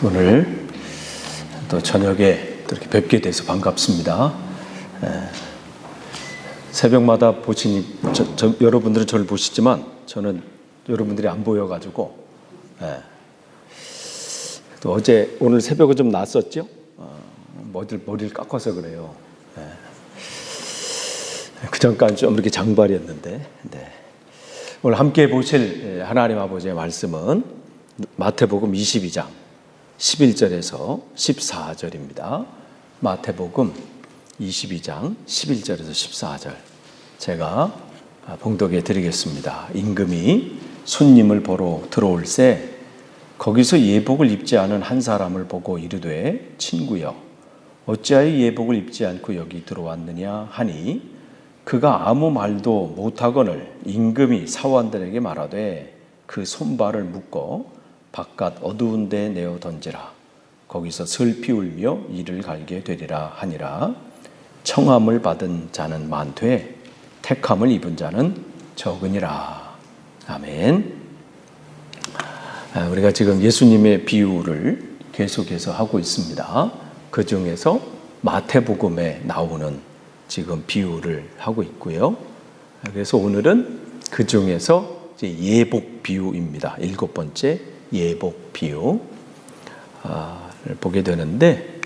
오늘 또 저녁에 또 이렇게 뵙게 돼서 반갑습니다. 새벽마다 보시니 여러분들은 저를 보시지만 저는 여러분들이 안 보여가지고 또 오늘 새벽에 좀 났었죠. 머리를 깎아서 그래요. 그 전까지 좀 이렇게 장발이었는데 오늘 함께 보실 하나님 아버지의 말씀은 마태복음 22장 11절에서 14절입니다. 마태복음 22장 11절에서 14절 제가 봉독해 드리겠습니다. 임금이 손님을 보러 들어올새 거기서 예복을 입지 않은 한 사람을 보고 이르되 친구여 어찌하여 예복을 입지 않고 여기 들어왔느냐 하니 그가 아무 말도 못하거늘 임금이 사원들에게 말하되 그 손발을 묶어 바깥 어두운 데 내어 던지라. 거기서 슬피 울며 이를 갈게 되리라 하니라. 청함을 받은 자는 많되 택함을 입은 자는 적으니라. 아멘. 우리가 지금 예수님의 비유를 계속해서 하고 있습니다. 그 중에서 마태복음에 나오는 지금 비유를 하고 있고요. 그래서 오늘은 그 중에서 예복 비유입니다. 7번째 예복 비유를 보게 되는데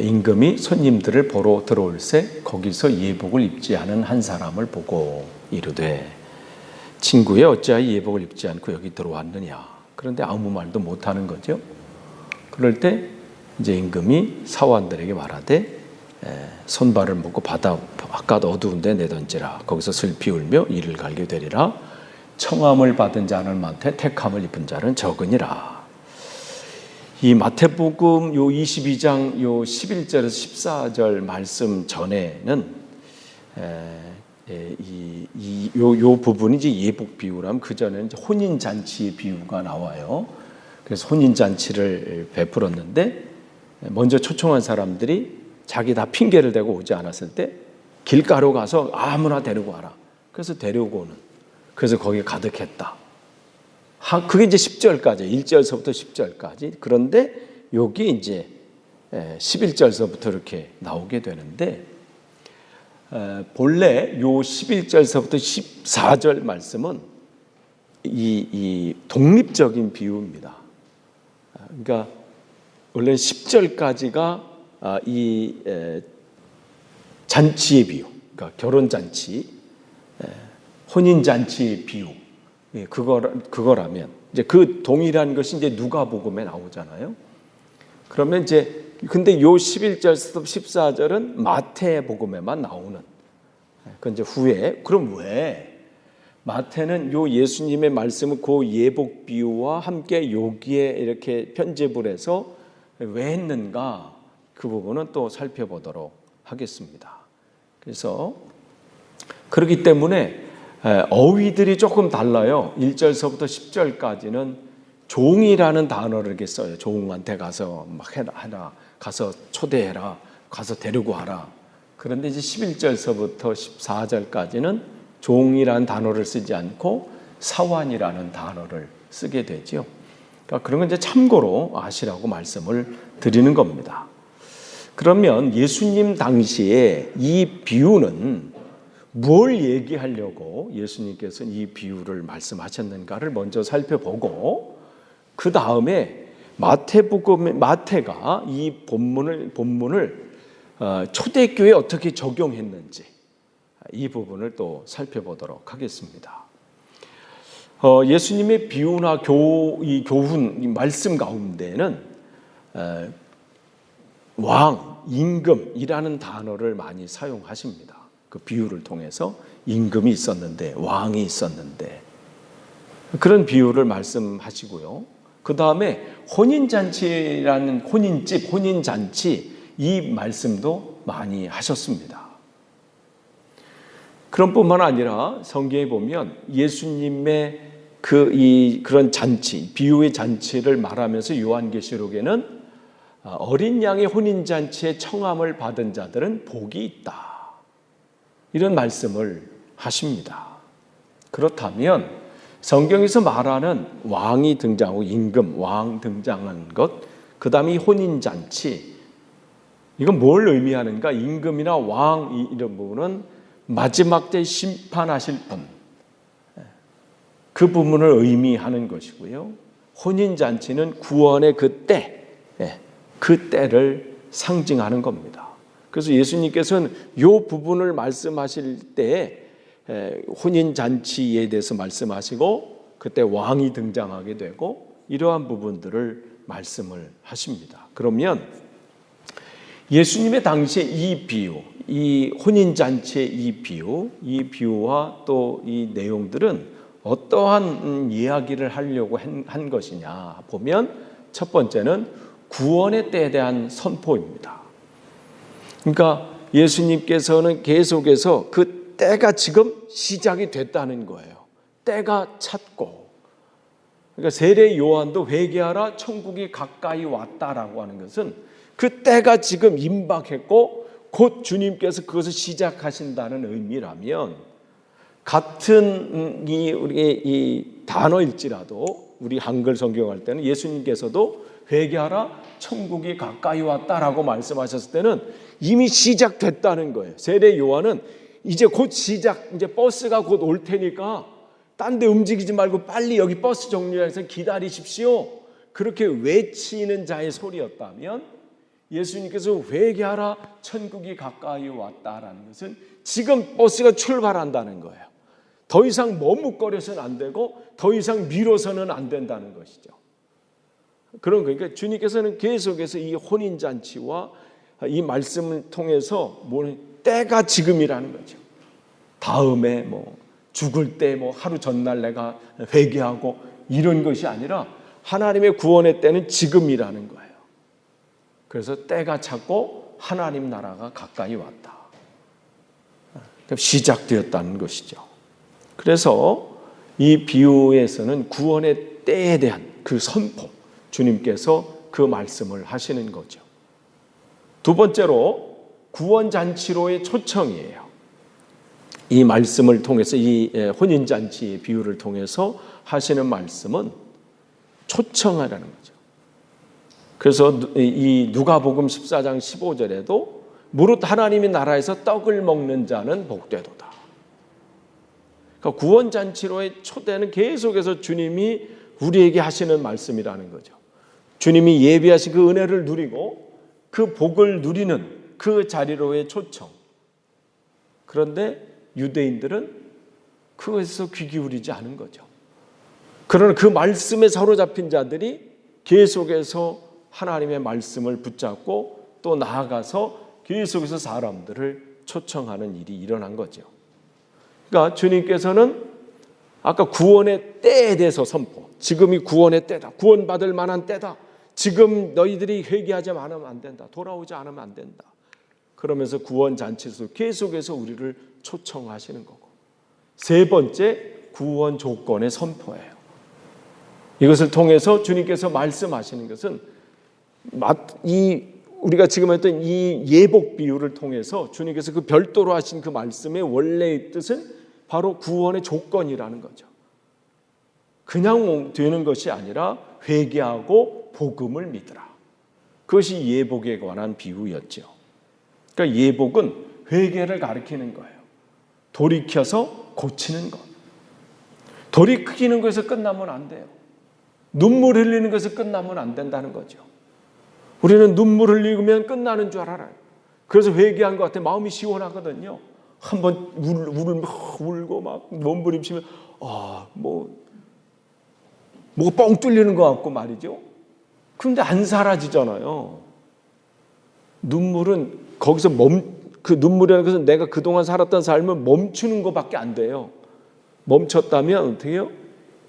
임금이 손님들을 보러 들어올새 거기서 예복을 입지 않은 한 사람을 보고 이르되 친구여 어찌하여 예복을 입지 않고 여기 들어왔느냐. 그런데 아무 말도 못하는 거죠. 그럴 때 이제 임금이 사원들에게 말하되 손발을 묶고 바깥 어두운 데 내던지라. 거기서 슬피 울며 이를 갈게 되리라. 청함을 받은 자는 많되 택함을 입은 자는 적으니라. 이 마태복음 요 22장 요 11절에서 14절 말씀 전에는 요 부분이 이제 예복 비유라면 그 전에는 이제 혼인 잔치의 비유가 나와요. 그래서 혼인 잔치를 베풀었는데 먼저 초청한 사람들이 자기 다 핑계를 대고 오지 않았을 때 길가로 가서 아무나 데리고 와라. 그래서 데리고 오는. 그래서 거기에 가득했다. 그게 이제 10절까지, 1절서부터 10절까지. 그런데 여기 이제 11절서부터 이렇게 나오게 되는데, 본래 요 11절서부터 14절 말씀은 이 독립적인 비유입니다. 그러니까 원래 10절까지가 이 잔치의 비유, 그러니까 결혼잔치, 혼인잔치의 비유, 그거라면, 이제 그 동일한 것이 이제 누가복음에 나오잖아요. 그러면 이제, 근데 요 11절부터 14절은 마태복음에만 나오는, 그건 이제 후에, 그럼 왜? 마태는 요 예수님의 말씀을 그 예복 비유와 함께 여기에 이렇게 편집을 해서 왜 했는가? 그 부분은 또 살펴보도록 하겠습니다. 그래서, 그렇기 때문에 어휘들이 조금 달라요. 1절서부터 10절까지는 종이라는 단어를 이렇게 써요. 종한테 가서 막 해라, 가서 초대해라, 가서 데리고 와라. 그런데 이제 11절서부터 14절까지는 종이라는 단어를 쓰지 않고 사환이라는 단어를 쓰게 되죠. 그러니까 그런 건 이제 참고로 아시라고 말씀을 드리는 겁니다. 그러면 예수님 당시에 이 비유는 뭘 얘기하려고 예수님께서는 이 비유를 말씀하셨는가를 먼저 살펴보고 그 다음에 마태가 이 본문을 초대교회에 어떻게 적용했는지 이 부분을 또 살펴보도록 하겠습니다. 예수님의 비유나 이 교훈, 이 말씀 가운데는 왕, 임금이라는 단어를 많이 사용하십니다. 그 비유를 통해서 임금이 있었는데 왕이 있었는데 그런 비유를 말씀하시고요. 그 다음에 혼인잔치라는 혼인집, 혼인잔치 이 말씀도 많이 하셨습니다. 그런 뿐만 아니라 성경에 보면 예수님의 그런 잔치, 비유의 잔치를 말하면서 요한계시록에는 어린 양의 혼인잔치에 청함을 받은 자들은 복이 있다. 이런 말씀을 하십니다. 그렇다면 성경에서 말하는 왕이 등장하고 임금, 왕 등장한 것, 그 다음에 혼인잔치, 이건 뭘 의미하는가? 임금이나 왕 이런 부분은 마지막 때 심판하실 분, 그 부분을 의미하는 것이고요. 혼인잔치는 구원의 그 때, 그 때를 상징하는 겁니다. 그래서 예수님께서는 이 부분을 말씀하실 때 혼인잔치에 대해서 말씀하시고 그때 왕이 등장하게 되고 이러한 부분들을 말씀을 하십니다. 그러면 예수님의 당시에 이 비유, 이 혼인잔치의 이 비유와 또 이 내용들은 어떠한 이야기를 하려고 한 것이냐 보면 첫 번째는 구원의 때에 대한 선포입니다. 그러니까 예수님께서는 계속해서 그 때가 지금 시작이 됐다는 거예요. 때가 찼고, 그러니까 세례 요한도 회개하라 천국이 가까이 왔다라고 하는 것은 그 때가 지금 임박했고 곧 주님께서 그것을 시작하신다는 의미라면, 같은 우리의 이 단어일지라도 우리 한글 성경할 때는 예수님께서도 회개하라 천국이 가까이 왔다라고 말씀하셨을 때는 이미 시작됐다는 거예요. 세례 요한은 이제 곧 시작, 이제 버스가 곧 올 테니까 딴 데 움직이지 말고 빨리 여기 버스 정류장에서 기다리십시오, 그렇게 외치는 자의 소리였다면, 예수님께서 회개하라 천국이 가까이 왔다라는 것은 지금 버스가 출발한다는 거예요. 더 이상 머뭇거려서는 안 되고 더 이상 미뤄서는 안 된다는 것이죠. 그런 거니까 주님께서는 계속해서 이 혼인잔치와 이 말씀을 통해서 때가 지금이라는 거죠. 다음에 죽을 때 하루 전날 내가 회개하고 이런 것이 아니라 하나님의 구원의 때는 지금이라는 거예요. 그래서 때가 찼고 하나님 나라가 가까이 왔다. 시작되었다는 것이죠. 그래서 이 비유에서는 구원의 때에 대한 그 선포, 주님께서 그 말씀을 하시는 거죠. 두 번째로 구원잔치로의 초청이에요. 이 말씀을 통해서, 이 혼인잔치의 비유를 통해서 하시는 말씀은 초청하라는 거죠. 그래서 이 누가복음 14장 15절에도 무릇 하나님의 나라에서 떡을 먹는 자는 복되도다. 그러니까 구원잔치로의 초대는 계속해서 주님이 우리에게 하시는 말씀이라는 거죠. 주님이 예비하신 그 은혜를 누리고 그 복을 누리는 그 자리로의 초청. 그런데 유대인들은 그것에서 귀 기울이지 않은 거죠. 그러나 그 말씀에 사로잡힌 자들이 계속해서 하나님의 말씀을 붙잡고 또 나아가서 계속해서 사람들을 초청하는 일이 일어난 거죠. 그러니까 주님께서는 아까 구원의 때에 대해서 선포, 지금이 구원의 때다, 구원받을 만한 때다, 지금 너희들이 회개하지 않으면 안 된다, 돌아오지 않으면 안 된다, 그러면서 구원잔치에서 계속해서 우리를 초청하시는 거고, 세 번째 구원 조건의 선포예요. 이것을 통해서 주님께서 말씀하시는 것은 우리가 지금 했던 이 예복 비유를 통해서 주님께서 그 별도로 하신 그 말씀의 원래의 뜻은 바로 구원의 조건이라는 거죠. 그냥 되는 것이 아니라 회개하고 복음을 믿으라. 그것이 예복에 관한 비유였죠. 그러니까 예복은 회개를 가리키는 거예요. 돌이켜서 고치는 것. 돌이키는 것에서 끝나면 안 돼요. 눈물 흘리는 것에서 끝나면 안 된다는 거죠. 우리는 눈물 흘리면 끝나는 줄 알아요. 그래서 회개한 것 같아 마음이 시원하거든요. 한번 울고 막 몸부림치면 뭐가 뻥 뚫리는 것 같고 말이죠. 그런데 안 사라지잖아요. 눈물은 거기서 그 눈물이라는 것은 내가 그동안 살았던 삶을 멈추는 것밖에 안 돼요. 멈췄다면 어떻게 해요?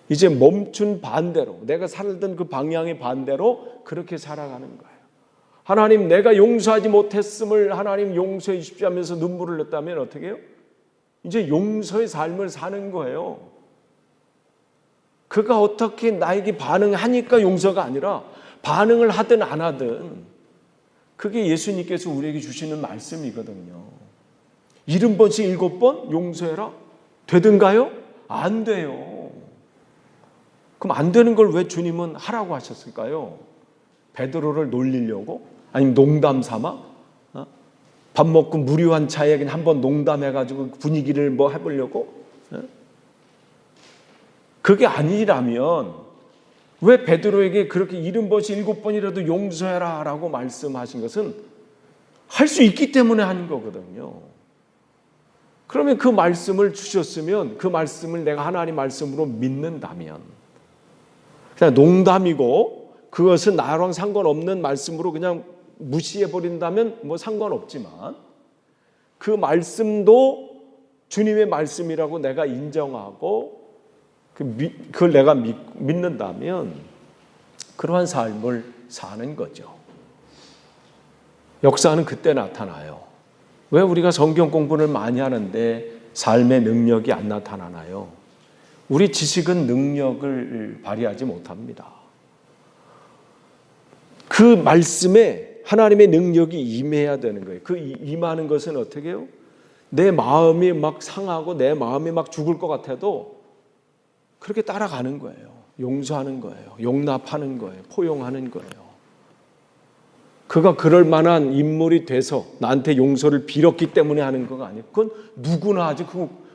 이제 멈춘 반대로, 내가 살던 그 방향의 반대로 그렇게 살아가는 거예요. 하나님, 내가 용서하지 못했음을 하나님 용서해 주십시오 하면서 눈물을 흘렸다면 어떻게 해요? 이제 용서의 삶을 사는 거예요. 그가 어떻게 나에게 반응하니까 용서가 아니라 반응을 하든 안 하든, 그게 예수님께서 우리에게 주시는 말씀이거든요. 70번씩 7번 용서해라? 되든가요? 안 돼요. 그럼 안 되는 걸 왜 주님은 하라고 하셨을까요? 베드로를 놀리려고? 아니면 농담 삼아? 밥 먹고 무료한 차에 그냥 한번 농담해가지고 분위기를 뭐 해보려고? 그게 아니라면 왜 베드로에게 그렇게 70번씩 7번이라도 용서해라 라고 말씀하신 것은 할 수 있기 때문에 하는 거거든요. 그러면 그 말씀을 주셨으면 그 말씀을 내가 하나님 말씀으로 믿는다면, 그냥 농담이고 그것은 나랑 상관없는 말씀으로 그냥 무시해버린다면 뭐 상관없지만, 그 말씀도 주님의 말씀이라고 내가 인정하고 그걸 내가 믿는다면 그러한 삶을 사는 거죠. 역사는 그때 나타나요. 왜 우리가 성경 공부를 많이 하는데 삶의 능력이 안 나타나나요? 우리 지식은 능력을 발휘하지 못합니다. 그 말씀에 하나님의 능력이 임해야 되는 거예요. 그 임하는 것은 어떻게 해요? 내 마음이 막 상하고 내 마음이 막 죽을 것 같아도 그렇게 따라가는 거예요. 용서하는 거예요. 용납하는 거예요. 포용하는 거예요. 그가 그럴 만한 인물이 돼서 나한테 용서를 빌었기 때문에 하는 거가 아니고, 그건 누구나 하지.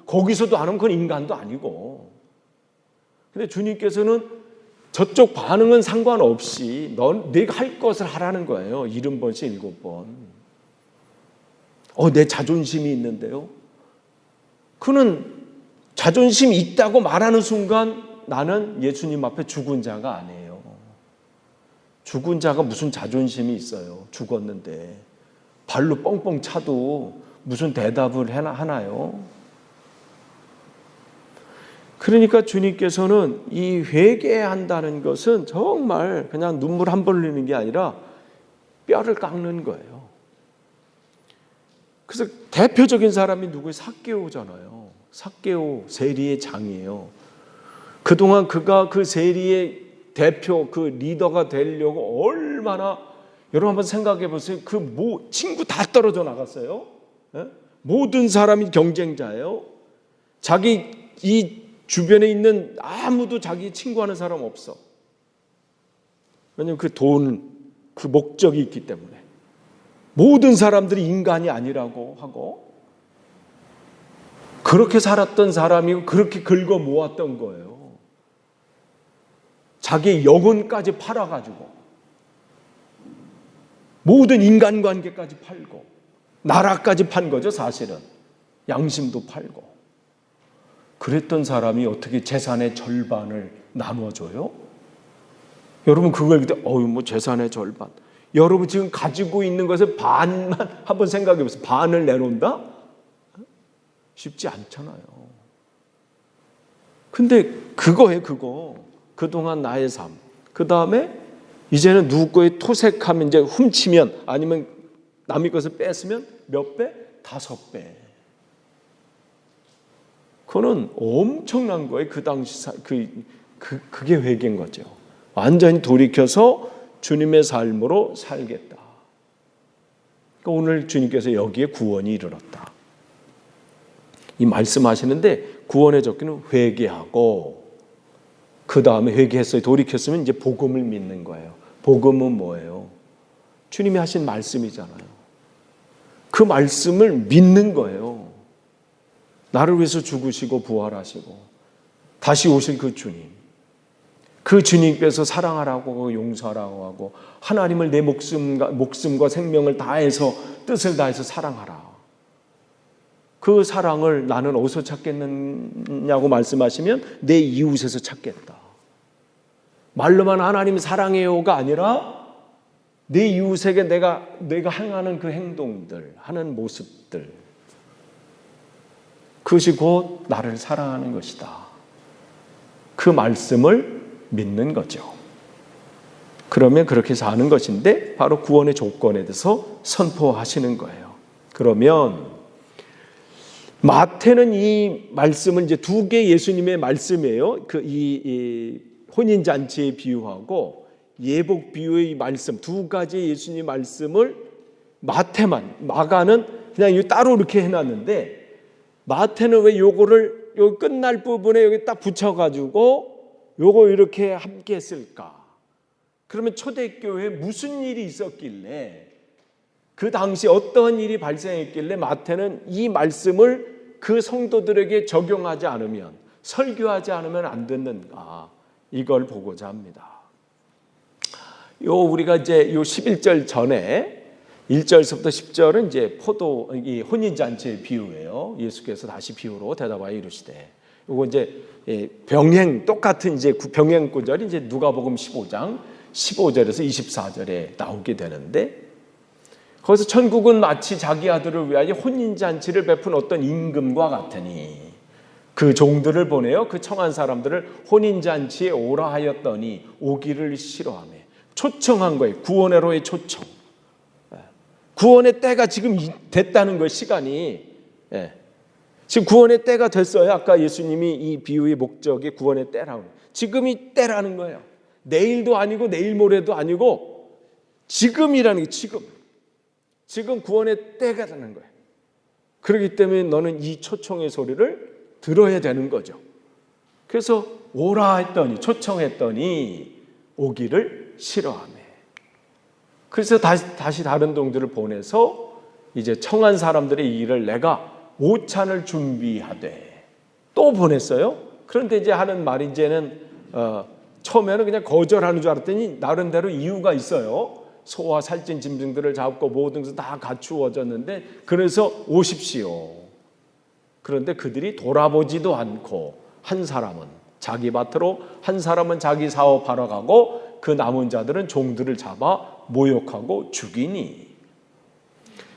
거기서도 안 하면 그건 인간도 아니고. 근데 주님께서는 저쪽 반응은 상관없이 네가 할 것을 하라는 거예요. 70번씩 7번. 내 자존심이 있는데요. 그는 자존심이 있다고 말하는 순간 나는 예수님 앞에 죽은 자가 아니에요. 죽은 자가 무슨 자존심이 있어요. 죽었는데 발로 뻥뻥 차도 무슨 대답을 하나요? 그러니까 주님께서는 이 회개한다는 것은 정말 그냥 눈물 한 번 흘리는 게 아니라 뼈를 깎는 거예요. 그래서 대표적인 사람이 누구예요? 삭개오잖아요. 삭개오 세리의 장이에요. 그동안 그가 그 세리의 대표, 그 리더가 되려고 얼마나, 여러분 한번 생각해 보세요. 친구 다 떨어져 나갔어요. 모든 사람이 경쟁자예요. 자기 이 주변에 있는 아무도 자기 친구하는 사람 없어. 왜냐하면 그 그 목적이 있기 때문에. 모든 사람들이 인간이 아니라고 하고 그렇게 살았던 사람이고 그렇게 긁어 모았던 거예요. 자기의 영혼까지 팔아가지고 모든 인간관계까지 팔고 나라까지 판 거죠. 사실은 양심도 팔고. 그랬던 사람이 어떻게 재산의 절반을 나눠줘요? 여러분 그걸 그때 재산의 절반, 여러분 지금 가지고 있는 것의 반만 한번 생각해 보세요. 반을 내놓는다? 쉽지 않잖아요. 근데 그거예요. 그동안 나의 삶. 그 다음에 이제는 누구 거에 토색하면, 이제 훔치면, 아니면 남의 것을 뺐으면 몇 배? 5배. 그거는 엄청난 거예요. 그 당시 그게 회개인 거죠. 완전히 돌이켜서 주님의 삶으로 살겠다. 그러니까 오늘 주님께서 여기에 구원이 이르렀다. 이 말씀하시는데 구원의 적기는 회개하고 그 다음에 회개했어요. 돌이켰으면 이제 복음을 믿는 거예요. 복음은 뭐예요? 주님이 하신 말씀이잖아요. 그 말씀을 믿는 거예요. 나를 위해서 죽으시고 부활하시고 다시 오실 그 주님. 그 주님께서 사랑하라고 용서하라고 하고 하나님을 내 목숨과 생명을 다해서 뜻을 다해서 사랑하라. 그 사랑을 나는 어디서 찾겠느냐고 말씀하시면 내 이웃에서 찾겠다. 말로만 하나님 사랑해요가 아니라 내 이웃에게 내가 행하는 그 행동들, 하는 모습들, 그것이 곧 나를 사랑하는 것이다. 그 말씀을 믿는 거죠. 그러면 그렇게 사는 것인데 바로 구원의 조건에 대해서 선포하시는 거예요. 그러면 마태는 이 말씀을 이제 2개 예수님의 말씀이에요. 이 혼인 잔치에 비유하고 예복 비유의 말씀 2가지 예수님 말씀을 마가는 그냥 따로 이렇게 해놨는데 마태는 왜 요거를 요 끝날 부분에 여기 딱 붙여가지고 요거 이렇게 함께 했을까? 그러면 초대교회에 무슨 일이 있었길래, 그 당시 어떠한 일이 발생했길래 마태는 이 말씀을 그 성도들에게 적용하지 않으면, 설교하지 않으면 안 듣는가? 이걸 보고자 합니다. 우리가 이제 요 11절 전에 1절부터 10절은 이제 이 혼인잔치의 비유예요. 예수께서 다시 비유로 대답하여 이르시되, 요거 이제 똑같은 이제 병행 구절이 이제 누가복음 15장 15절에서 24절에 나오게 되는데, 거기서 천국은 마치 자기 아들을 위하여 혼인잔치를 베푼 어떤 임금과 같으니 그 종들을 보내어 그 청한 사람들을 혼인잔치에 오라 하였더니 오기를 싫어하며, 초청한 거예요. 구원회로의 초청. 구원의 때가 지금 됐다는 거예요. 시간이. 지금 구원의 때가 됐어요. 아까 예수님이 이 비유의 목적이 구원의 때라고. 지금이 때라는 거예요. 내일도 아니고 내일 모레도 아니고 지금이라는 게 지금 구원의 때가 되는 거예요. 그렇기 때문에 너는 이 초청의 소리를 들어야 되는 거죠. 그래서 오라 했더니, 초청했더니 오기를 싫어하네. 그래서 다시 다른 동들을 보내서 이제 청한 사람들의 이 일을 내가 오찬을 준비하되, 또 보냈어요. 그런데 이제 하는 말이 이제는 처음에는 그냥 거절하는 줄 알았더니 나름대로 이유가 있어요. 소와 살찐 짐승들을 잡고 모든 것을 다 갖추어졌는데, 그래서 오십시오. 그런데 그들이 돌아보지도 않고, 한 사람은 자기 밭으로, 한 사람은 자기 사업하러 가고, 그 남은 자들은 종들을 잡아 모욕하고 죽이니.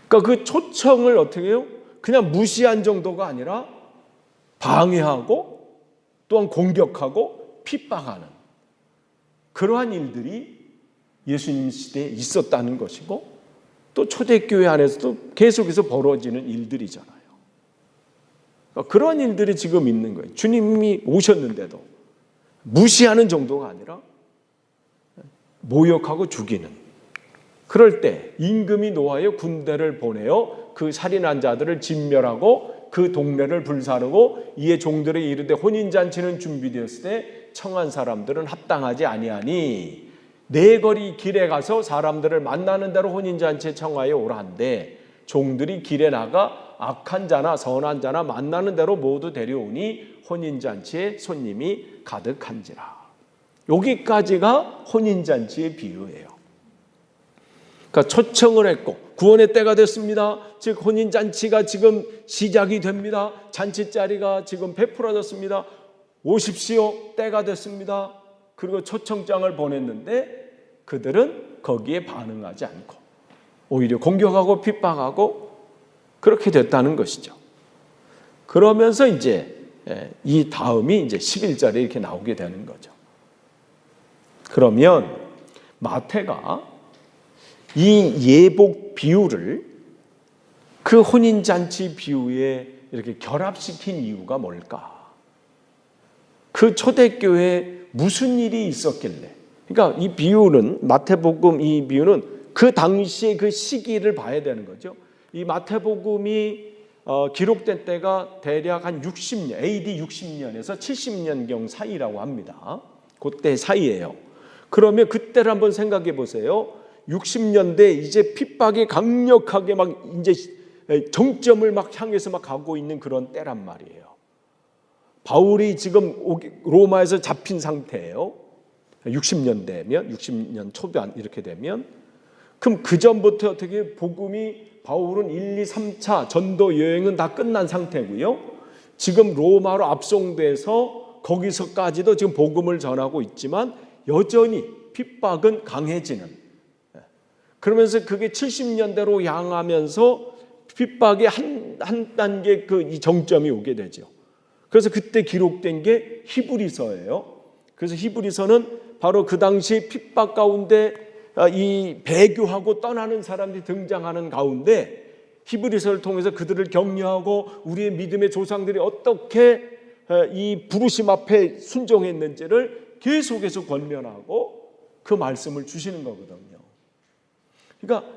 그러니까 그 초청을 어떻게 해요? 그냥 무시한 정도가 아니라 방해하고 또한 공격하고 핍박하는 그러한 일들이 예수님 시대에 있었다는 것이고, 또 초대교회 안에서도 계속해서 벌어지는 일들이잖아요. 그러니까 그런 일들이 지금 있는 거예요. 주님이 오셨는데도 무시하는 정도가 아니라 모욕하고 죽이는. 그럴 때 임금이 노하여 군대를 보내어 그 살인한 자들을 진멸하고 그 동네를 불사르고, 이에 종들에게 이르되 혼인잔치는 준비되었을 때 청한 사람들은 합당하지 아니하니 네 거리 길에 가서 사람들을 만나는 대로 혼인잔치에 청하여 오라 한데, 종들이 길에 나가 악한 자나 선한 자나 만나는 대로 모두 데려오니 혼인잔치에 손님이 가득한지라. 여기까지가 혼인잔치의 비유예요. 그러니까 초청을 했고 구원의 때가 됐습니다. 즉 혼인잔치가 지금 시작이 됩니다. 잔치자리가 지금 베풀어졌습니다. 오십시오. 때가 됐습니다. 그리고 초청장을 보냈는데 그들은 거기에 반응하지 않고 오히려 공격하고 핍박하고 그렇게 됐다는 것이죠. 그러면서 이제 이 다음이 이제 11절에 이렇게 나오게 되는 거죠. 그러면 마태가 이 예복 비유를 그 혼인잔치 비유에 이렇게 결합시킨 이유가 뭘까? 그 초대교회에 무슨 일이 있었길래? 그러니까 이 비유는, 마태복음 이 비유는 그 당시의 그 시기를 봐야 되는 거죠. 이 마태복음이 기록된 때가 대략 한 60년, AD 60년에서 70년경 사이라고 합니다. 그때 사이예요. 그러면 그때를 한번 생각해 보세요. 60년대 이제 핍박이 강력하게 막 이제 정점을 막 향해서 막 가고 있는 그런 때란 말이에요. 바울이 지금 로마에서 잡힌 상태예요. 60년대면 60년 초반 이렇게 되면, 그럼 그 전부터 어떻게 복음이, 바울은 1, 2, 3차 전도 여행은 다 끝난 상태고요. 지금 로마로 압송돼서 거기서까지도 지금 복음을 전하고 있지만 여전히 핍박은 강해지는. 그러면서 그게 70년대로 향하면서 핍박의 한 단계 이 정점이 오게 되죠. 그래서 그때 기록된 게 히브리서예요. 그래서 히브리서는 바로 그 당시 핍박 가운데 이 배교하고 떠나는 사람들이 등장하는 가운데 히브리서를 통해서 그들을 격려하고 우리의 믿음의 조상들이 어떻게 이 부르심 앞에 순종했는지를 계속해서 권면하고 그 말씀을 주시는 거거든요. 그러니까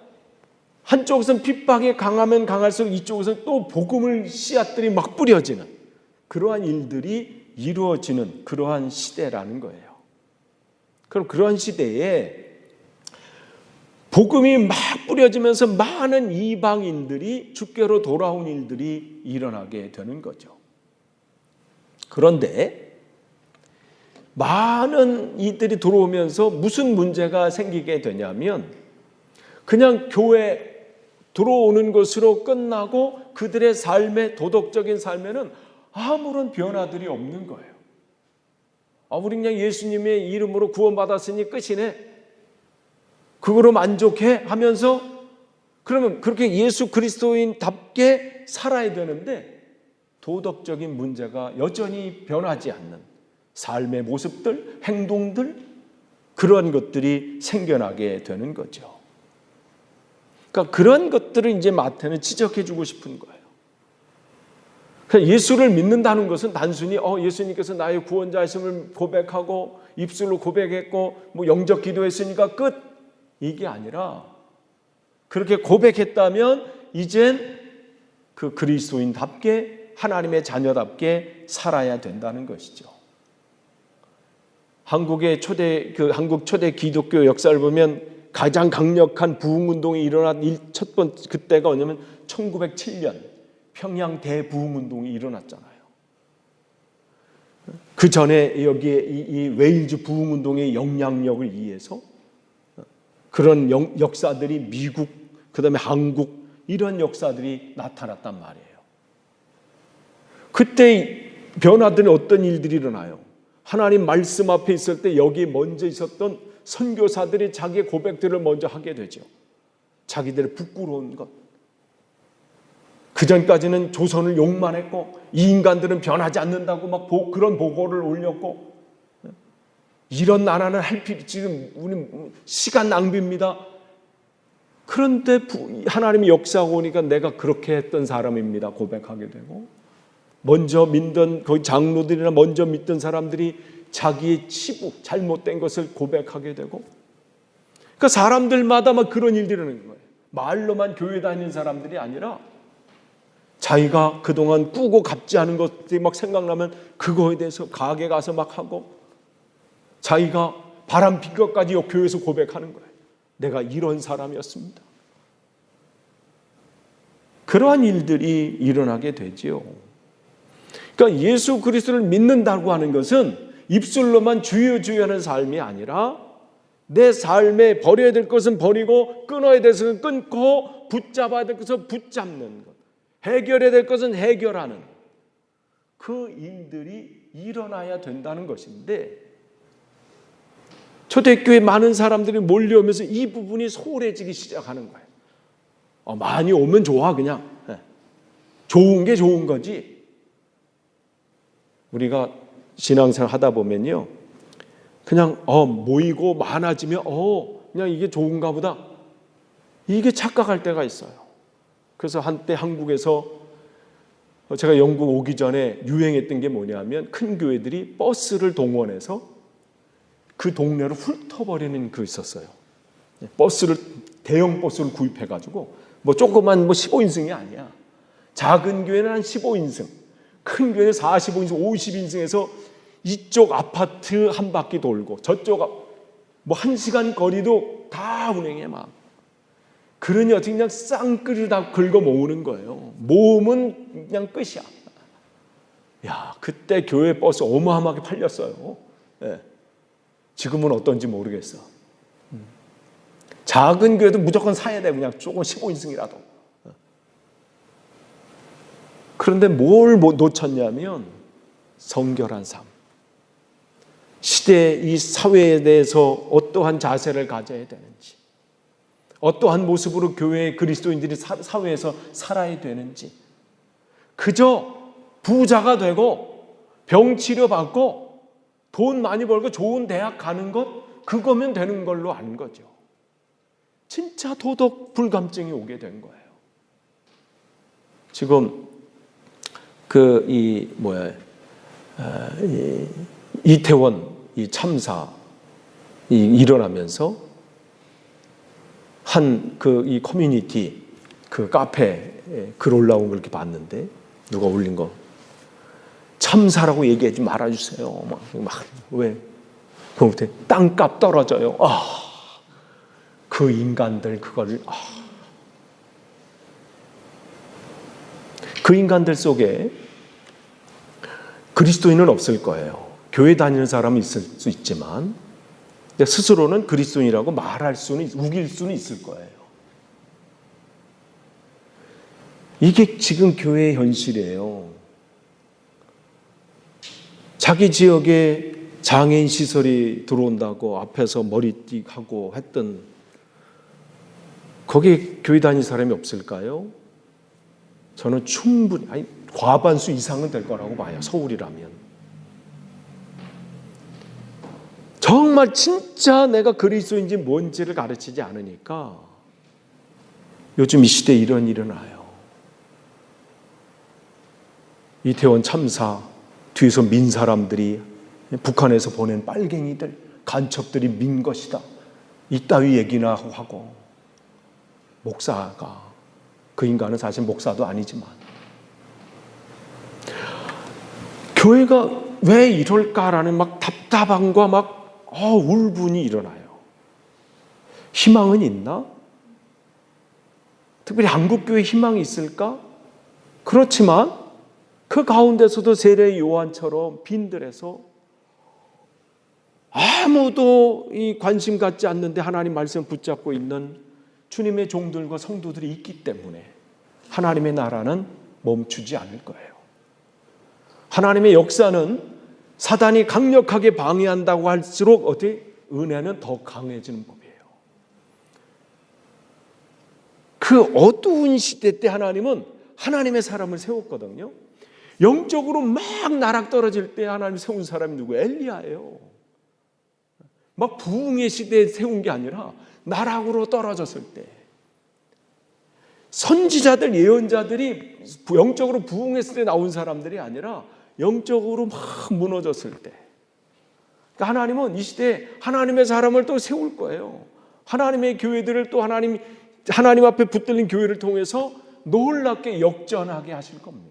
한쪽에서는 핍박이 강하면 강할수록 이쪽에서는 또 복음을 씨앗들이 막 뿌려지는 그러한 일들이 이루어지는 그러한 시대라는 거예요. 그럼 그런 시대에 복음이 막 뿌려지면서 많은 이방인들이 주께로 돌아온 일들이 일어나게 되는 거죠. 그런데 많은 이들이 들어오면서 무슨 문제가 생기게 되냐면 그냥 교회 들어오는 것으로 끝나고 그들의 삶의 도덕적인 삶에는 아무런 변화들이 없는 거예요. 우리 그냥 예수님의 이름으로 구원받았으니 끝이네. 그거로 만족해 하면서 그러면 그렇게 예수 그리스도인답게 살아야 되는데 도덕적인 문제가 여전히 변하지 않는 삶의 모습들, 행동들 그런 것들이 생겨나게 되는 거죠. 그러니까 그런 것들을 이제 마태는 지적해 주고 싶은 거예요. 그러니까 예수를 믿는다는 것은 단순히 예수님께서 나의 구원자이심을 고백하고 입술로 고백했고 뭐 영적 기도했으니까 끝 이게 아니라 그렇게 고백했다면 이젠 그 그리스도인답게 하나님의 자녀답게 살아야 된다는 것이죠. 한국 초대 기독교 역사를 보면 가장 강력한 부흥운동이 일어난 첫 번째 그때가 뭐냐면 1907년 평양 대부흥운동이 일어났잖아요. 그 전에 여기에 이 웨일즈 부흥운동의 영향력을 이해해서 그런 역사들이 미국, 그다음에 한국 이런 역사들이 나타났단 말이에요. 그때 변화들은 어떤 일들이 일어나요? 하나님 말씀 앞에 있을 때 여기 먼저 있었던 선교사들이 자기의 고백들을 먼저 하게 되죠. 자기들의 부끄러운 것. 그전까지는 조선을 욕만 했고 이 인간들은 변하지 않는다고 막 그런 보고를 올렸고 이런 나라는 할 필요 지금 우리 시간 낭비입니다. 그런데 하나님이 역사하고 오니까 내가 그렇게 했던 사람입니다. 고백하게 되고 먼저 믿던 거기 장로들이나 먼저 믿던 사람들이 자기의 치부, 잘못된 것을 고백하게 되고 그러니까 사람들마다 막 그런 일들이 일어나는 거예요. 말로만 교회 다니는 사람들이 아니라 자기가 그동안 꾸고 갚지 않은 것들이 막 생각나면 그거에 대해서 가게 가서 막 하고 자기가 바람 핀 것까지 교회에서 고백하는 거예요. 내가 이런 사람이었습니다. 그러한 일들이 일어나게 되지요. 그러니까 예수 그리스도를 믿는다고 하는 것은 입술로만 주여 주여 하는 삶이 아니라 내 삶에 버려야 될 것은 버리고 끊어야 될 것은 끊고 붙잡아야 될 것은 붙잡는 것, 해결해야 될 것은 해결하는 그 일들이 일어나야 된다는 것인데 초대교회 많은 사람들이 몰려오면서 이 부분이 소홀해지기 시작하는 거예요. 많이 오면 좋아 그냥. 좋은 게 좋은 거지. 우리가 신앙생활 하다 보면요. 그냥 모이고 많아지면 그냥 이게 좋은가 보다. 이게 착각할 때가 있어요. 그래서 한때 한국에서 제가 영국 오기 전에 유행했던 게 뭐냐면 큰 교회들이 버스를 동원해서 그 동네로 훑어버리는 그 있었어요. 버스를 대형 버스를 구입해가지고 뭐 조그만 15인승이 아니야. 작은 교회는 한 15인승, 큰 교회는 45인승, 50인승에서 이쪽 아파트 한 바퀴 돌고 저쪽 뭐 1시간 거리도 다 운행해 막. 그러니 어떻게 그냥 쌍끌이 다 긁어 모으는 거예요. 모으면 그냥 끝이야. 야, 그때 교회 버스 어마어마하게 팔렸어요. 네. 지금은 어떤지 모르겠어. 작은 교회도 무조건 사야 돼. 그냥 조금 15인승이라도. 그런데 뭘 놓쳤냐면 성결한 삶. 시대 이 사회에 대해서 어떠한 자세를 가져야 되는지, 어떠한 모습으로 교회의 그리스도인들이 사회에서 살아야 되는지, 그저 부자가 되고 병 치료받고 돈 많이 벌고 좋은 대학 가는 것 그거면 되는 걸로 아는 거죠. 진짜 도덕 불감증이 오게 된 거예요. 지금 이태원 이 참사 일어나면서 한 이 커뮤니티 그 카페에 글 올라온 걸 이렇게 봤는데 누가 올린 거 참사라고 얘기하지 말아주세요. 왜? 그때 땅값 떨어져요. 그 인간들 그 인간들 속에 그리스도인은 없을 거예요. 교회 다니는 사람은 있을 수 있지만 스스로는 그리스도인이라고 말할 수는, 우길 수는 있을 거예요. 이게 지금 교회의 현실이에요. 자기 지역에 장애인 시설이 들어온다고 앞에서 머리띠하고 했던, 거기에 교회 다니는 사람이 없을까요? 저는 충분히, 과반수 이상은 될 거라고 봐요. 서울이라면. 정말 진짜 내가 그리스도인지 뭔지를 가르치지 않으니까 요즘 이 시대에 이런 일이 일어나요. 이태원 참사 뒤에서 민 사람들이, 북한에서 보낸 빨갱이들, 간첩들이 민 것이다, 이따위 얘기나 하고, 목사가, 그 인간은 사실 목사도 아니지만, 교회가 왜 이럴까라는 막 답답함과 막 울분이 일어나요. 희망은 있나? 특별히 한국교회에 희망이 있을까? 그렇지만 그 가운데서도 세례 요한처럼 빈들에서 아무도 이 관심 갖지 않는데 하나님 말씀 붙잡고 있는 주님의 종들과 성도들이 있기 때문에 하나님의 나라는 멈추지 않을 거예요. 하나님의 역사는 사단이 강력하게 방해한다고 할수록 은혜는 더 강해지는 법이에요. 그 어두운 시대 때 하나님은 하나님의 사람을 세웠거든요. 영적으로 막 나락 떨어질 때 하나님 세운 사람이 누구예요? 엘리야예요. 막 부흥의 시대에 세운 게 아니라 나락으로 떨어졌을 때, 선지자들, 예언자들이 영적으로 부흥했을 때 나온 사람들이 아니라 영적으로 막 무너졌을 때, 그러니까 하나님은 이 시대에 하나님의 사람을 또 세울 거예요. 하나님의 교회들을 또 하나님 앞에 붙들린 교회를 통해서 놀랍게 역전하게 하실 겁니다.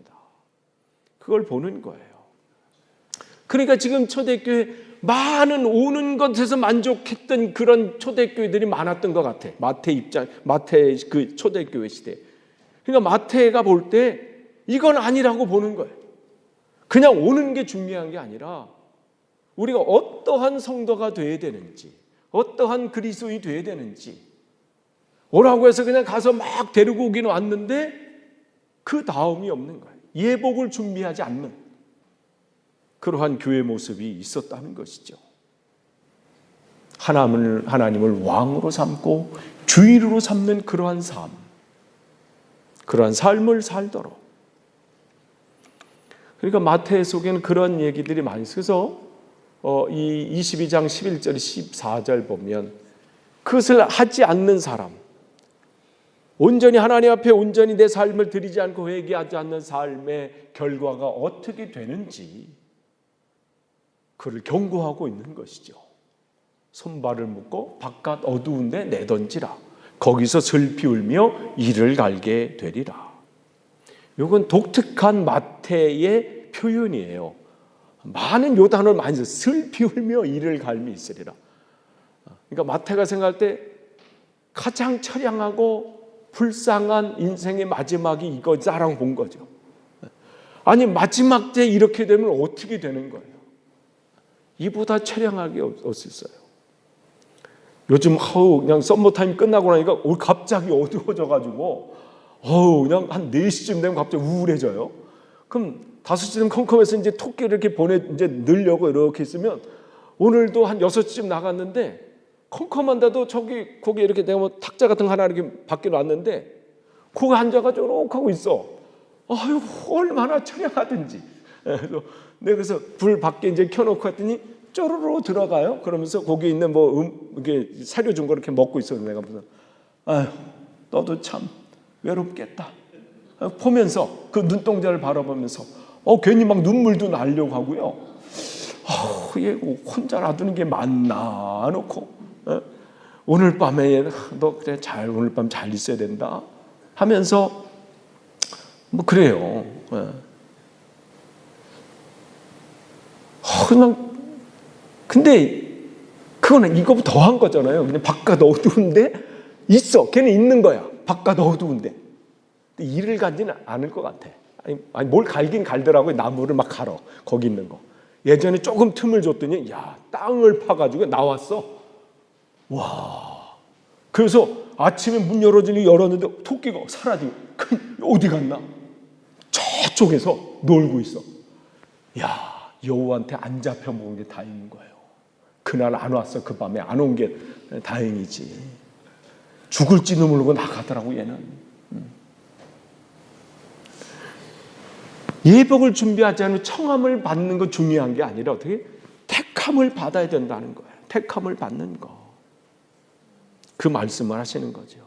그걸 보는 거예요. 그러니까 지금 초대교회 많은 오는 것에서 만족했던 그런 초대교회들이 많았던 것 같아. 마태 그 초대교회 시대. 그러니까 마태가 볼 때 이건 아니라고 보는 거예요. 그냥 오는 게 중요한 게 아니라 우리가 어떠한 성도가 돼야 되는지, 어떠한 그리스도인이 돼야 되는지, 오라고 해서 그냥 가서 막 데리고 오기는 왔는데 그 다음이 없는 거예요. 예복을 준비하지 않는 그러한 교회 모습이 있었다는 것이죠. 하나님을 왕으로 삼고 주인으로 삼는 그러한 삶, 그러한 삶을 살도록. 그러니까 마태 속에는 그런 얘기들이 많이 있어서 이 22장 11절 14절 보면 그것을 하지 않는 사람, 온전히 하나님 앞에 온전히 내 삶을 드리지 않고 회개하지 않는 삶의 결과가 어떻게 되는지 그를 경고하고 있는 것이죠. 손발을 묶고 바깥 어두운 데 내던지라. 거기서 슬피 울며 이를 갈게 되리라. 이건 독특한 마태의 표현이에요. 많은 요 단어를 많이 써요. 슬피 울며 이를 갈미 있으리라. 그러니까 마태가 생각할 때 가장 처량하고 불쌍한 인생의 마지막이 이거다라고 본 거죠. 아니 마지막 때 이렇게 되면 어떻게 되는 거예요? 이보다 처량하게 없었어요. 요즘 그냥 썸머타임 끝나고 나니까 갑자기 어두워져가지고 그냥 한 4시쯤 되면 갑자기 우울해져요. 그럼 5시쯤 컴컴해서 이제 토끼를 이렇게 이제 넣으려고 이렇게 있으면 오늘도 한 6시쯤 나갔는데 컴컴한데도 거기 이렇게 내가 뭐 탁자 같은 거 하나 이렇게 밖에 놨는데 거기 앉아가 쪼록 하고 있어. 아유, 얼마나 처량하든지. 그래서 불 밖에 이제 켜놓고 했더니 쪼르르 들어가요. 그러면서 거기 있는 이게 사료 준 거 이렇게 먹고 있어. 내가 무슨, 아유, 너도 참 외롭겠다. 보면서 그 눈동자를 바라보면서 괜히 막 눈물도 나려고 하고요. 얘 혼자 놔두는 게 맞나 놓고 오늘 밤에 너 그래 오늘 밤 잘 있어야 된다 하면서 그래요. 그냥 근데 그거는 이거보다 더한 거잖아요. 그냥 바깥 어두운데 있어. 걔는 있는 거야. 바깥 어두운데. 근데 이를 갈지는 않을 것 같아. 아니 뭘 갈긴 갈더라고요. 나무를 막 갈어. 거기 있는 거. 예전에 조금 틈을 줬더니 야 땅을 파가지고 나왔어. 와. 그래서 아침에 문 열었는데 토끼가 사라지고 어디 갔나? 저쪽에서 놀고 있어. 야 여우한테 안 잡혀 먹은 게 다행인 거예요. 그날 안 왔어. 그 밤에 안 온 게 다행이지. 죽을지도 모르고 나가더라고 얘는. 예복을 준비하지 않으면 청함을 받는 거 중요한 게 아니라 어떻게 택함을 받아야 된다는 거예요. 택함을 받는 거. 그 말씀을 하시는 거죠.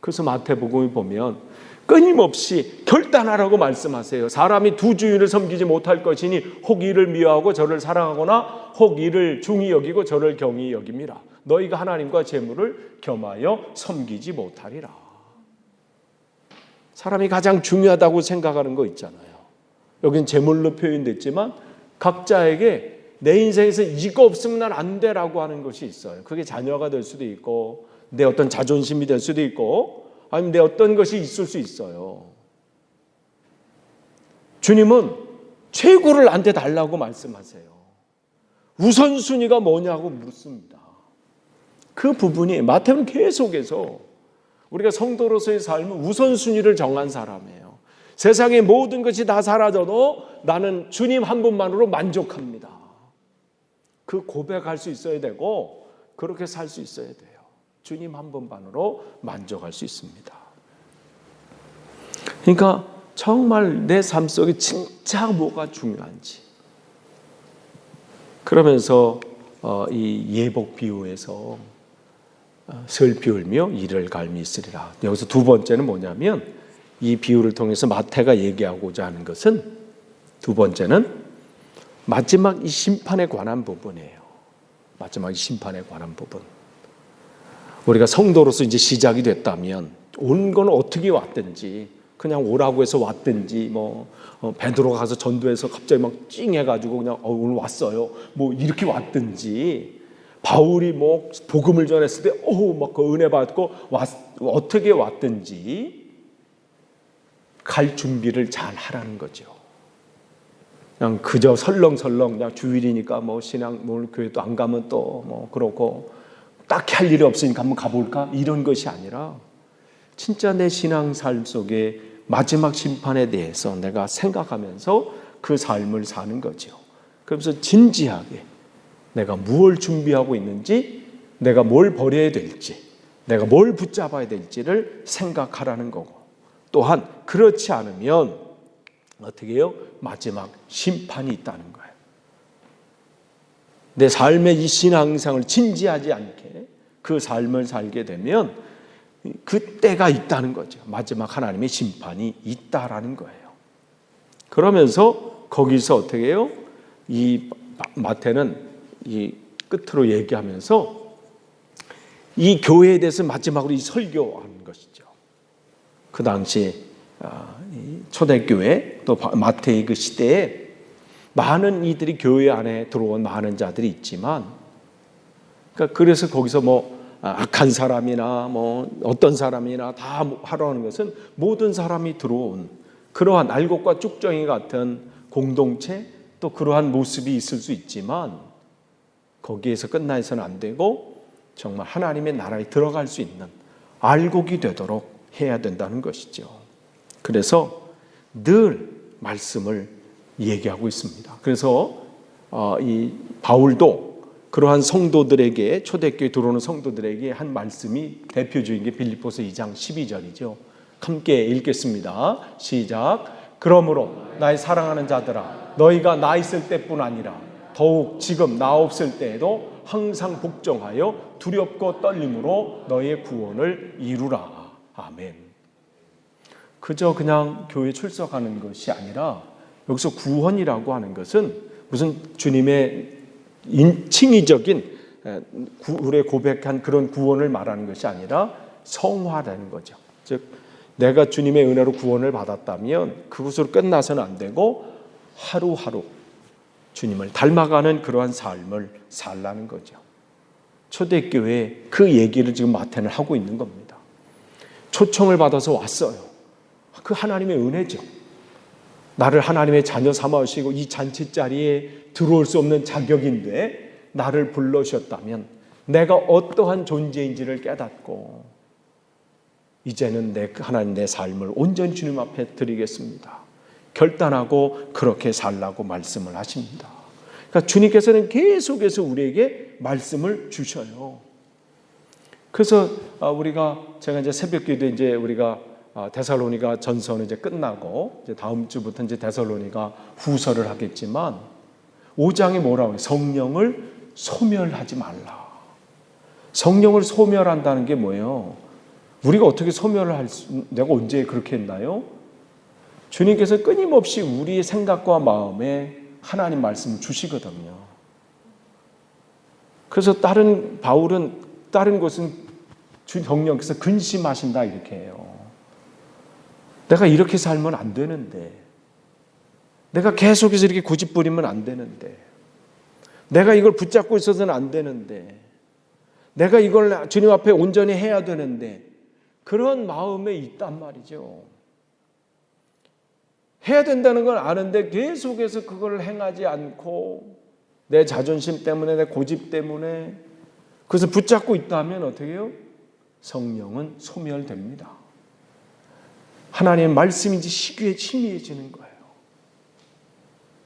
그래서 마태복음에 보면 끊임없이 결단하라고 말씀하세요. 사람이 두 주인을 섬기지 못할 것이니 혹 이를 미워하고 저를 사랑하거나 혹 이를 중히 여기고 저를 경히 여김이라. 너희가 하나님과 재물을 겸하여 섬기지 못하리라. 사람이 가장 중요하다고 생각하는 거 있잖아요. 여긴 재물로 표현됐지만 각자에게 내 인생에서 이거 없으면 난 안 돼라고 하는 것이 있어요. 그게 자녀가 될 수도 있고 내 어떤 자존심이 될 수도 있고 아니면 내 어떤 것이 있을 수 있어요. 주님은 최고를 나한테 달라고 말씀하세요. 우선순위가 뭐냐고 묻습니다. 그 부분이 마태는 계속해서 우리가 성도로서의 삶은 우선순위를 정한 사람이에요. 세상의 모든 것이 다 사라져도 나는 주님 한 분만으로 만족합니다. 그 고백할 수 있어야 되고 그렇게 살 수 있어야 돼요. 주님 한 분만으로 만족할 수 있습니다. 그러니까 정말 내 삶 속에 진짜 뭐가 중요한지 그러면서 이 예복 비유에서 슬피 울며 이를 갈미 있으리라. 여기서 두 번째는 뭐냐면 이 비유를 통해서 마태가 얘기하고자 하는 것은 두 번째는 마지막 이 심판에 관한 부분이에요. 마지막 이 심판에 관한 부분. 우리가 성도로서 이제 시작이 됐다면 온 건 어떻게 왔든지 그냥 오라고 해서 왔든지 베드로가 가서 전도해서 갑자기 막 찡해가지고 그냥 오늘 왔어요. 이렇게 왔든지 바울이 복음을 전했을 때 막 그 은혜 받고 어떻게 왔든지 갈 준비를 잘 하라는 거죠. 그냥 그저 설렁설렁 그냥 주일이니까 신앙 교회도 안 가면 또 그러고 딱히 할 일이 없으니까 한번 가볼까? 이런 것이 아니라 진짜 내 신앙 삶 속에 마지막 심판에 대해서 내가 생각하면서 그 삶을 사는 거죠. 그러면서 진지하게 내가 무엇을 준비하고 있는지, 내가 뭘 버려야 될지, 내가 뭘 붙잡아야 될지를 생각하라는 거고, 또한 그렇지 않으면 어떻게 해요? 마지막 심판이 있다는 거예요. 내 삶의 이 신앙생활을 진지하지 않게 그 삶을 살게 되면 그때가 있다는 거죠. 마지막 하나님의 심판이 있다라는 거예요. 그러면서 거기서 어떻게 해요? 이 마태는 이 끝으로 얘기하면서 이 교회에 대해서 마지막으로 이 설교하는 것이죠. 그 당시 초대교회 또 마태의 그 시대에 많은 이들이 교회 안에 들어온 많은 자들이 있지만, 그래서 거기서 악한 사람이나 어떤 사람이나 다 하라는 것은 모든 사람이 들어온 그러한 알곡과 쭉정이 같은 공동체 또 그러한 모습이 있을 수 있지만 거기에서 끝나서는 안 되고 정말 하나님의 나라에 들어갈 수 있는 알곡이 되도록 해야 된다는 것이죠. 그래서 늘 말씀을 얘기하고 있습니다. 그래서 이 바울도 그러한 성도들에게 초대교회 들어오는 성도들에게 한 말씀이 대표적인 게 빌립보서 2장 12절이죠. 함께 읽겠습니다. 시작. 그러므로 나의 사랑하는 자들아 너희가 나 있을 때뿐 아니라 더욱 지금 나 없을 때에도 항상 복종하여 두렵고 떨림으로 너희의 구원을 이루라. 아멘. 그저 그냥 교회 출석하는 것이 아니라 여기서 구원이라고 하는 것은 무슨 주님의 칭의적인 우리의 고백한 그런 구원을 말하는 것이 아니라 성화라는 거죠. 즉 내가 주님의 은혜로 구원을 받았다면 그것으로 끝나서는 안 되고 하루하루 주님을 닮아가는 그러한 삶을 살라는 거죠. 초대교회 그 얘기를 지금 마태는 하고 있는 겁니다. 초청을 받아서 왔어요. 그 하나님의 은혜죠. 나를 하나님의 자녀 삼아주시고 이 잔치 자리에 들어올 수 없는 자격인데 나를 불러주셨다면 내가 어떠한 존재인지를 깨닫고 이제는 하나님 내 삶을 온전히 주님 앞에 드리겠습니다. 결단하고 그렇게 살라고 말씀을 하십니다. 그러니까 주님께서는 계속해서 우리에게 말씀을 주셔요. 그래서 제가 이제 새벽기도 이제 우리가 데살로니가 전서는 이제 끝나고 이제 다음 주부터 이제 데살로니가 후서를 하겠지만 5장이 뭐라고 해요? 성령을 소멸하지 말라. 성령을 소멸한다는 게 뭐예요? 우리가 어떻게 소멸을 내가 언제 그렇게 했나요? 주님께서 끊임없이 우리의 생각과 마음에 하나님 말씀을 주시거든요. 그래서 바울은 다른 곳은 주 성령께서 근심하신다 이렇게 해요. 내가 이렇게 살면 안 되는데, 내가 계속해서 이렇게 고집부리면 안 되는데, 내가 이걸 붙잡고 있어서는 안 되는데, 내가 이걸 주님 앞에 온전히 해야 되는데, 그런 마음에 있단 말이죠. 해야 된다는 걸 아는데 계속해서 그걸 행하지 않고 내 자존심 때문에 내 고집 때문에 그래서 붙잡고 있다면 어떻게 해요? 성령은 소멸됩니다. 하나님의 말씀인지 시기에 희미해지는 거예요.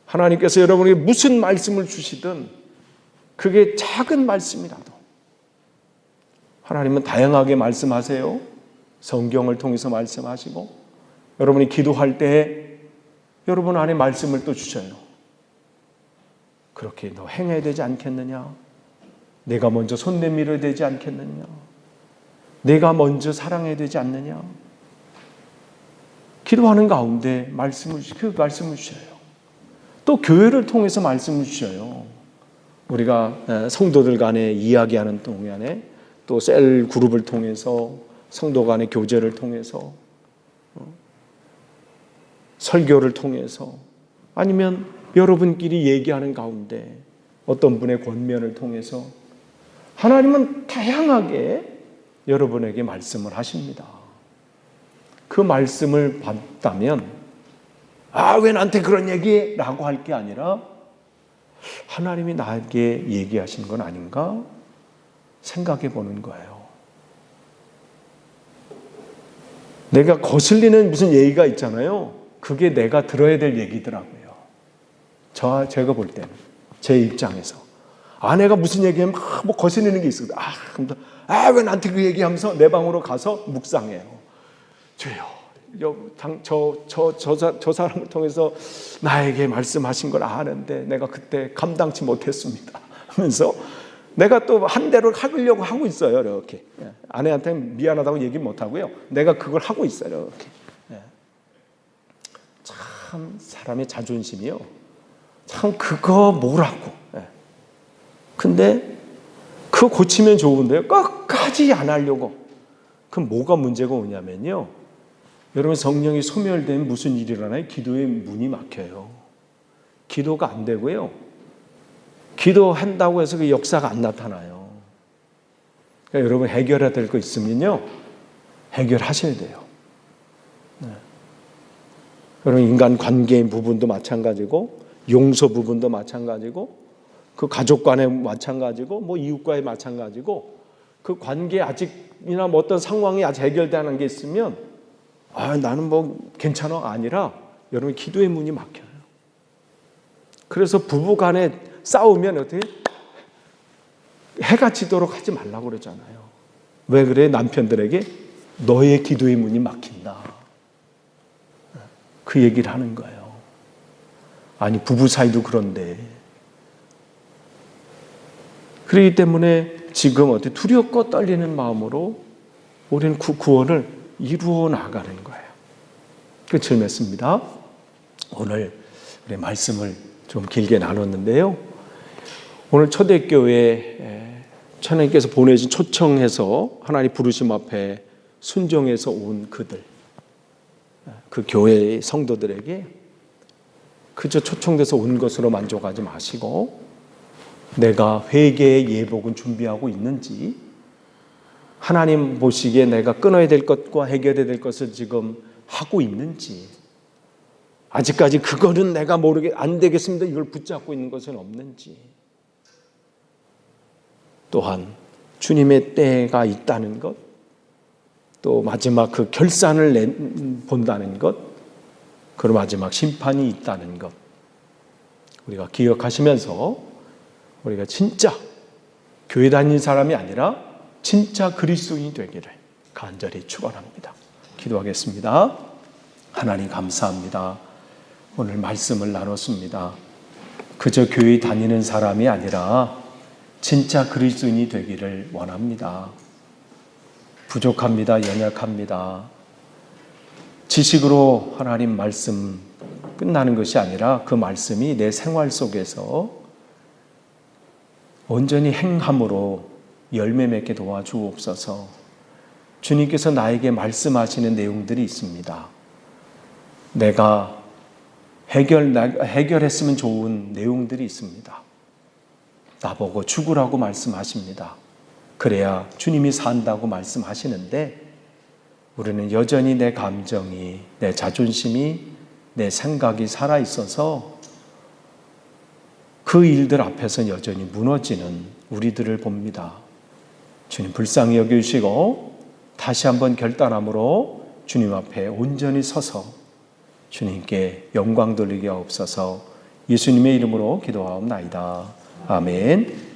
하나님께서 여러분에게 무슨 말씀을 주시든 그게 작은 말씀이라도 하나님은 다양하게 말씀하세요. 성경을 통해서 말씀하시고 여러분이 기도할 때 여러분 안에 말씀을 또 주셔요. 그렇게 너 행해야 되지 않겠느냐? 내가 먼저 손 내밀어야 되지 않겠느냐? 내가 먼저 사랑해야 되지 않느냐? 기도하는 가운데 그 말씀을 주셔요. 또 교회를 통해서 말씀을 주셔요. 우리가 성도들 간에 이야기하는 동안에 또 셀 그룹을 통해서 성도 간의 교제를 통해서 설교를 통해서 아니면 여러분끼리 얘기하는 가운데 어떤 분의 권면을 통해서 하나님은 다양하게 여러분에게 말씀을 하십니다. 그 말씀을 받다면 왜 나한테 그런 얘기? 라고 할 게 아니라 하나님이 나에게 얘기하신 건 아닌가 생각해 보는 거예요. 내가 거슬리는 무슨 얘기가 있잖아요. 그게 내가 들어야 될 얘기더라고요. 제가 볼 때는 제 입장에서 아내가 무슨 얘기하면 뭐 거슬리는 게 있어요. 왜 나한테 그 얘기하면서 내 방으로 가서 묵상해요. 주여, 저 사람을 통해서 나에게 말씀하신 걸 아는데 내가 그때 감당치 못했습니다. 하면서 내가 또 한 대로 하려고 하고 있어요. 이렇게 아내한테 미안하다고 얘기 못 하고요. 내가 그걸 하고 있어요. 이렇게. 참 사람의 자존심이요. 참 그거 뭐라고. 근데 그거 고치면 좋은데요. 끝까지 안 하려고. 그럼 뭐가 문제가 오냐면요. 여러분 성령이 소멸되면 무슨 일이 일어나요? 기도의 문이 막혀요. 기도가 안 되고요. 기도한다고 해서 그 역사가 안 나타나요. 그러니까 여러분 해결해야 될 거 있으면요. 해결하셔야 돼요. 여러분 인간 관계의 부분도 마찬가지고 용서 부분도 마찬가지고 그 가족 간에 마찬가지고 뭐 이웃과의 마찬가지고 그 관계 아직이나 뭐 어떤 상황이 아직 해결되는 게 있으면 나는 뭐 괜찮아 아니라 여러분 기도의 문이 막혀요. 그래서 부부 간에 싸우면 어떻게 해가 지도록 하지 말라고 그러잖아요. 왜 그래? 남편들에게 너의 기도의 문이 막힌다. 그 얘기를 하는 거예요. 아니 부부 사이도 그런데 그렇기 때문에 지금 어떻게 두렵고 떨리는 마음으로 우리는 그 구원을 이루어 나가는 거예요. 끝을 맺습니다. 오늘 우리 말씀을 좀 길게 나눴는데요. 오늘 초대교회 하나님께서 보내신 초청해서 하나님 부르심 앞에 순종해서 온 그들 그 교회의 성도들에게 그저 초청돼서 온 것으로 만족하지 마시고 내가 회개의 예복은 준비하고 있는지, 하나님 보시기에 내가 끊어야 될 것과 해결해야 될 것을 지금 하고 있는지, 아직까지 그거는 내가 모르게 안 되겠습니다 이걸 붙잡고 있는 것은 없는지, 또한 주님의 때가 있다는 것, 또 마지막 그 결산을 본다는 것, 그리고 마지막 심판이 있다는 것 우리가 기억하시면서 우리가 진짜 교회 다니는 사람이 아니라 진짜 그리스도인이 되기를 간절히 축원합니다. 기도하겠습니다. 하나님 감사합니다. 오늘 말씀을 나눴습니다. 그저 교회 다니는 사람이 아니라 진짜 그리스도인이 되기를 원합니다. 부족합니다. 연약합니다. 지식으로 하나님 말씀 끝나는 것이 아니라 그 말씀이 내 생활 속에서 온전히 행함으로 열매 맺게 도와주옵소서. 주님께서 나에게 말씀하시는 내용들이 있습니다. 내가 해결했으면 좋은 내용들이 있습니다. 나보고 죽으라고 말씀하십니다. 그래야 주님이 산다고 말씀하시는데 우리는 여전히 내 감정이, 내 자존심이, 내 생각이 살아있어서 그 일들 앞에서 여전히 무너지는 우리들을 봅니다. 주님 불쌍히 여겨주시고 다시 한번 결단함으로 주님 앞에 온전히 서서 주님께 영광 돌리게 하옵소서. 예수님의 이름으로 기도하옵나이다. 아멘.